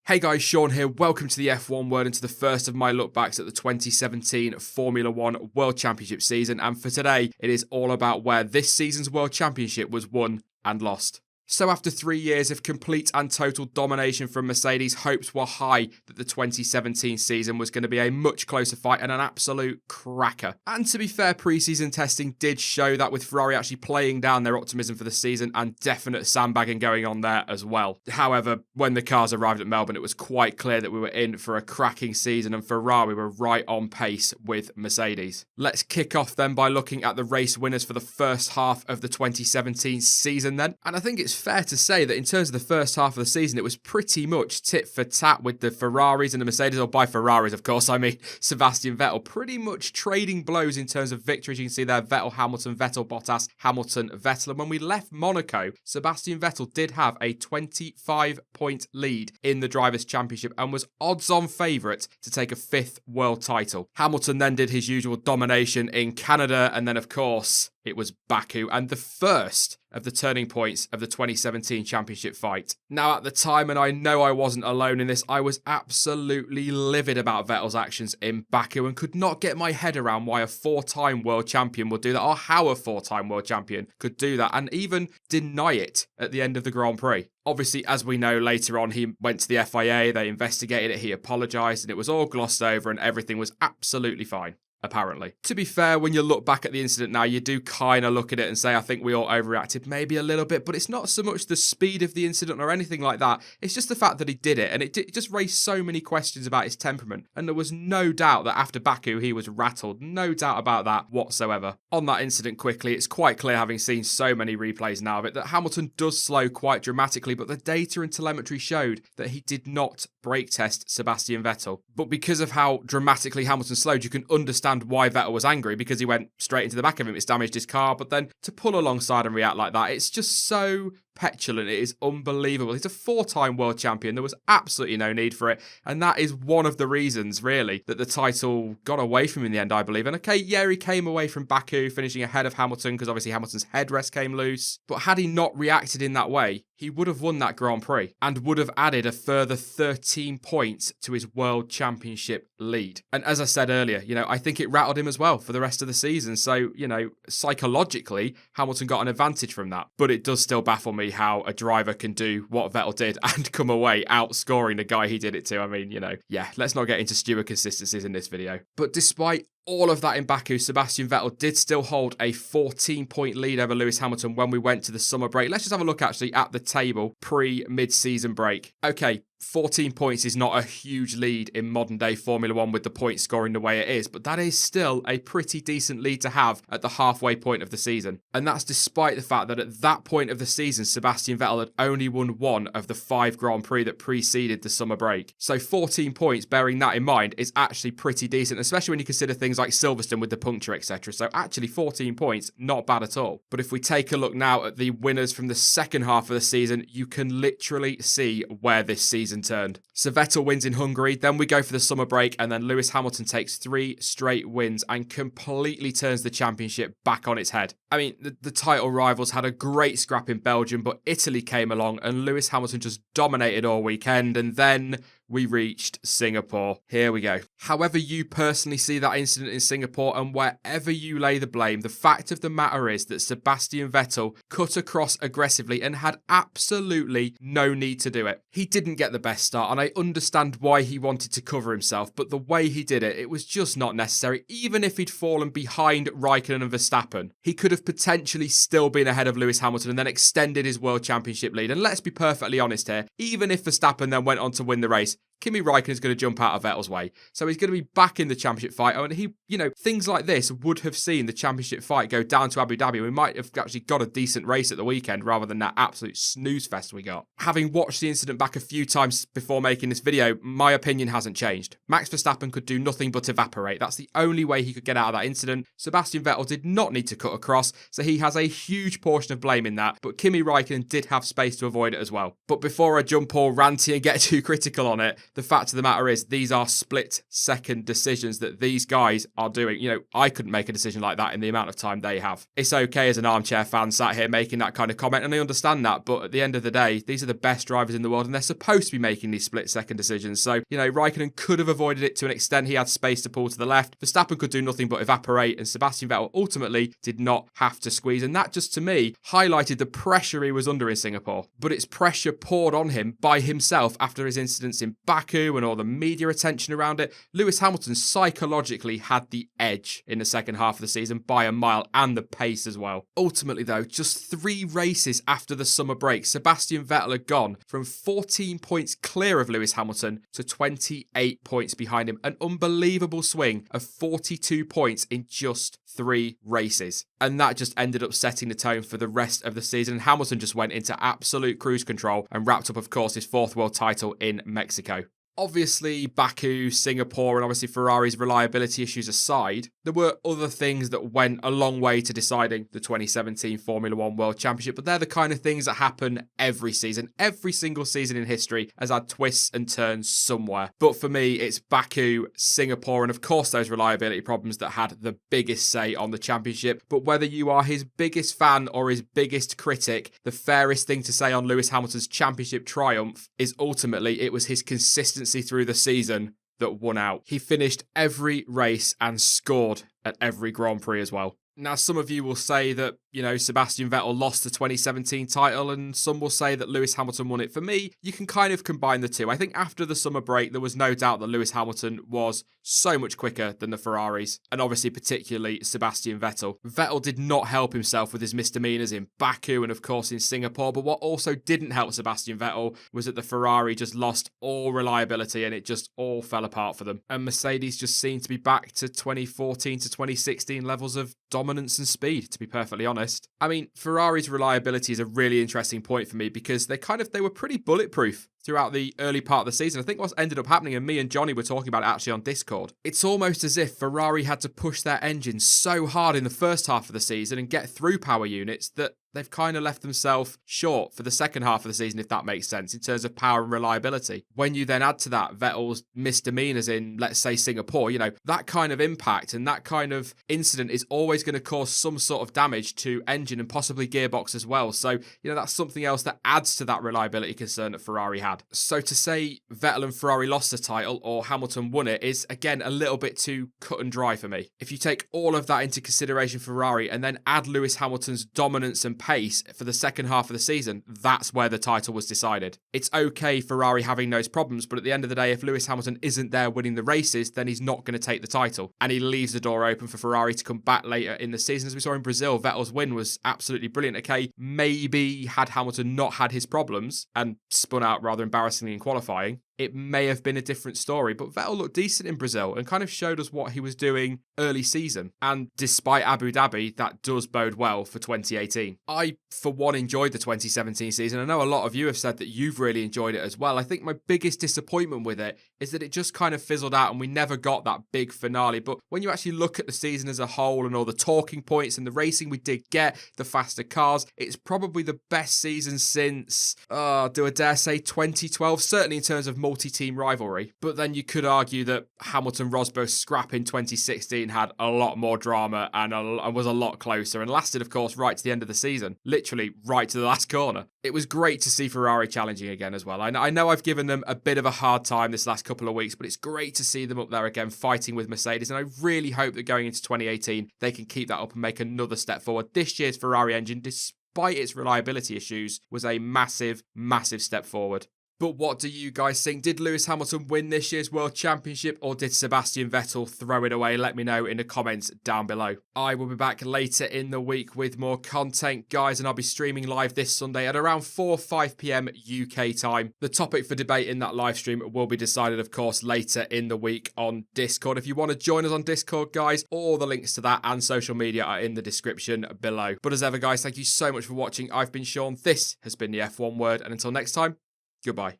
Hey guys, Sean here. Welcome to the F1 World and to the first of my look backs at the 2017 Formula One World Championship season. And for today, it is all about where this season's World Championship was won and lost. So after 3 years of complete and total domination from Mercedes, hopes were high that the 2017 season was going to be a much closer fight and an absolute cracker. And to be fair, pre-season testing did show that, with Ferrari actually playing down their optimism for the season and definite sandbagging going on there as well. However, when the cars arrived at Melbourne, it was quite clear that we were in for a cracking season, and Ferrari were right on pace with Mercedes. Let's kick off then by looking at the race winners for the first half of the 2017 season then. And I think it's fair to say that in terms of the first half of the season, it was pretty much tit for tat with the Ferraris and the Mercedes, or by Ferraris, of course, I mean Sebastian Vettel, pretty much trading blows in terms of victories. You can see there, Vettel, Hamilton, Vettel, Bottas, Hamilton, Vettel. And when we left Monaco, Sebastian Vettel did have a 25-point lead in the Drivers' Championship and was odds-on favourite to take a 5th world title. Hamilton then did his usual domination in Canada, and then, of course, it was Baku, and the first of the turning points of the 2017 championship fight. Now, at the time, and I know I wasn't alone in this, I was absolutely livid about Vettel's actions in Baku and could not get my head around why a 4-time world champion would do that, or how a 4-time world champion could do that, and even deny it at the end of the Grand Prix. Obviously, as we know, later on, he went to the FIA, they investigated it, he apologised, and it was all glossed over and everything was absolutely fine. Apparently. To be fair, when you look back at the incident now, you do kind of look at it and say, I think we all overreacted maybe a little bit, but it's not so much the speed of the incident or anything like that. It's just the fact that he did it, and it just raised so many questions about his temperament. And there was no doubt that after Baku, he was rattled. No doubt about that whatsoever. On that incident quickly, it's quite clear, having seen so many replays now of it, that Hamilton does slow quite dramatically, but the data and telemetry showed that he did not brake test Sebastian Vettel. But because of how dramatically Hamilton slowed, you can understand why Vettel was angry, because he went straight into the back of him. It's damaged his car, but then to pull alongside and react like that, it's just so petulant. It is unbelievable. He's a 4-time world champion. There was absolutely no need for it, and that is one of the reasons, really, that the title got away from him in the end, I believe. And okay, yeah, he came away from Baku finishing ahead of Hamilton because obviously Hamilton's headrest came loose, but had he not reacted in that way, he would have won that Grand Prix and would have added a further 13 points to his World Championship lead. And as I said earlier, I think it rattled him as well for the rest of the season. So, psychologically, Hamilton got an advantage from that. But it does still baffle me how a driver can do what Vettel did and come away outscoring the guy he did it to. I mean, let's not get into steward consistencies in this video. But despite all of that in Baku, Sebastian Vettel did still hold a 14-point lead over Lewis Hamilton when we went to the summer break. Let's just have a look actually at the table pre-mid-season break. Okay, 14 points is not a huge lead in modern day Formula One with the point scoring the way it is, but that is still a pretty decent lead to have at the halfway point of the season. And that's despite the fact that at that point of the season, Sebastian Vettel had only won one of the 5 Grand Prix that preceded the summer break. So 14 points, bearing that in mind, is actually pretty decent, especially when you consider things like Silverstone with the puncture, etc. So actually 14 points, not bad at all. But if we take a look now at the winners from the second half of the season, you can literally see where this season turned. So Vettel wins in Hungary, then we go for the summer break, and then Lewis Hamilton takes 3 straight wins and completely turns the championship back on its head. I mean, the title rivals had a great scrap in Belgium, but Italy came along and Lewis Hamilton just dominated all weekend, and then we reached Singapore. Here we go. However you personally see that incident in Singapore, and wherever you lay the blame, the fact of the matter is that Sebastian Vettel cut across aggressively and had absolutely no need to do it. He didn't get the best start, and I understand why he wanted to cover himself, but the way he did it, it was just not necessary. Even if he'd fallen behind Raikkonen and Verstappen, he could have potentially still been ahead of Lewis Hamilton and then extended his World Championship lead. And let's be perfectly honest here, even if Verstappen then went on to win the race, Kimi Raikkonen's going to jump out of Vettel's way. So he's going to be back in the championship fight. And he, things like this would have seen the championship fight go down to Abu Dhabi. We might have actually got a decent race at the weekend rather than that absolute snooze fest we got. Having watched the incident back a few times before making this video, my opinion hasn't changed. Max Verstappen could do nothing but evaporate. That's the only way he could get out of that incident. Sebastian Vettel did not need to cut across, so he has a huge portion of blame in that. But Kimi Raikkonen did have space to avoid it as well. But before I jump all ranty and get too critical on it, the fact of the matter is these are split-second decisions that these guys are doing. I couldn't make a decision like that in the amount of time they have. It's okay as an armchair fan sat here making that kind of comment, and I understand that, but at the end of the day, these are the best drivers in the world, and they're supposed to be making these split-second decisions. So, Raikkonen could have avoided it to an extent. He had space to pull to the left. Verstappen could do nothing but evaporate, and Sebastian Vettel ultimately did not have to squeeze, and that just, to me, highlighted the pressure he was under in Singapore. But it's pressure poured on him by himself after his incidents in Baku and all the media attention around it. Lewis Hamilton psychologically had the edge in the second half of the season by a mile, and the pace as well. Ultimately, though, just 3 races after the summer break, Sebastian Vettel had gone from 14 points clear of Lewis Hamilton to 28 points behind him. An unbelievable swing of 42 points in just 3 races. And that just ended up setting the tone for the rest of the season. And Hamilton just went into absolute cruise control and wrapped up, of course, his 4th world title in Mexico. Obviously, Baku, Singapore, and obviously Ferrari's reliability issues aside, there were other things that went a long way to deciding the 2017 Formula One World Championship, but they're the kind of things that happen every season. Every single season in history has had twists and turns somewhere. But for me, it's Baku, Singapore, and of course those reliability problems that had the biggest say on the championship. But whether you are his biggest fan or his biggest critic, the fairest thing to say on Lewis Hamilton's championship triumph is ultimately it was his consistency through the season that won out. He finished every race and scored at every Grand Prix as well. Now, some of you will say that, Sebastian Vettel lost the 2017 title, and some will say that Lewis Hamilton won it. For me, you can kind of combine the two. I think after the summer break, there was no doubt that Lewis Hamilton was so much quicker than the Ferraris, and obviously particularly Sebastian Vettel. Vettel did not help himself with his misdemeanors in Baku and of course in Singapore, but what also didn't help Sebastian Vettel was that the Ferrari just lost all reliability and it just all fell apart for them. And Mercedes just seemed to be back to 2014 to 2016 levels of dominance and speed, to be perfectly honest. I mean, Ferrari's reliability is a really interesting point for me because they were pretty bulletproof throughout the early part of the season. I think what's ended up happening, and me and Johnny were talking about it actually on Discord, it's almost as if Ferrari had to push their engines so hard in the first half of the season and get through power units that they've kind of left themselves short for the second half of the season, if that makes sense, in terms of power and reliability. When you then add to that Vettel's misdemeanors in, let's say, Singapore, that kind of impact and that kind of incident is always going to cause some sort of damage to engine and possibly gearbox as well. So, that's something else that adds to that reliability concern that Ferrari had. So to say Vettel and Ferrari lost the title or Hamilton won it is, again, a little bit too cut and dry for me. If you take all of that into consideration, Ferrari, and then add Lewis Hamilton's dominance and pace for the second half of the season, that's where the title was decided. It's okay Ferrari having those problems, but at the end of the day, if Lewis Hamilton isn't there winning the races, then he's not going to take the title. And he leaves the door open for Ferrari to come back later in the season. As we saw in Brazil, Vettel's win was absolutely brilliant. Okay, maybe had Hamilton not had his problems and spun out rather embarrassingly in qualifying, it may have been a different story, but Vettel looked decent in Brazil and kind of showed us what he was doing early season. And despite Abu Dhabi, that does bode well for 2018. I, for one, enjoyed the 2017 season. I know a lot of you have said that you've really enjoyed it as well. I think my biggest disappointment with it is that it just kind of fizzled out and we never got that big finale. But when you actually look at the season as a whole and all the talking points and the racing we did get, the faster cars, it's probably the best season since, do I dare say 2012, certainly in terms of multi-team rivalry. But then you could argue that Hamilton-Rosberg scrap in 2016 had a lot more drama and was a lot closer and lasted, of course, right to the end of the season. Literally right to the last corner. It was great to see Ferrari challenging again as well. I know I've given them a bit of a hard time this last couple of weeks, but it's great to see them up there again fighting with Mercedes. And I really hope that going into 2018, they can keep that up and make another step forward. This year's Ferrari engine, despite its reliability issues, was a massive, massive step forward. But what do you guys think? Did Lewis Hamilton win this year's World Championship or did Sebastian Vettel throw it away? Let me know in the comments down below. I will be back later in the week with more content, guys, and I'll be streaming live this Sunday at around 5 p.m. UK time. The topic for debate in that live stream will be decided, of course, later in the week on Discord. If you want to join us on Discord, guys, all the links to that and social media are in the description below. But as ever, guys, thank you so much for watching. I've been Sean. This has been the F1 Word, and until next time, goodbye.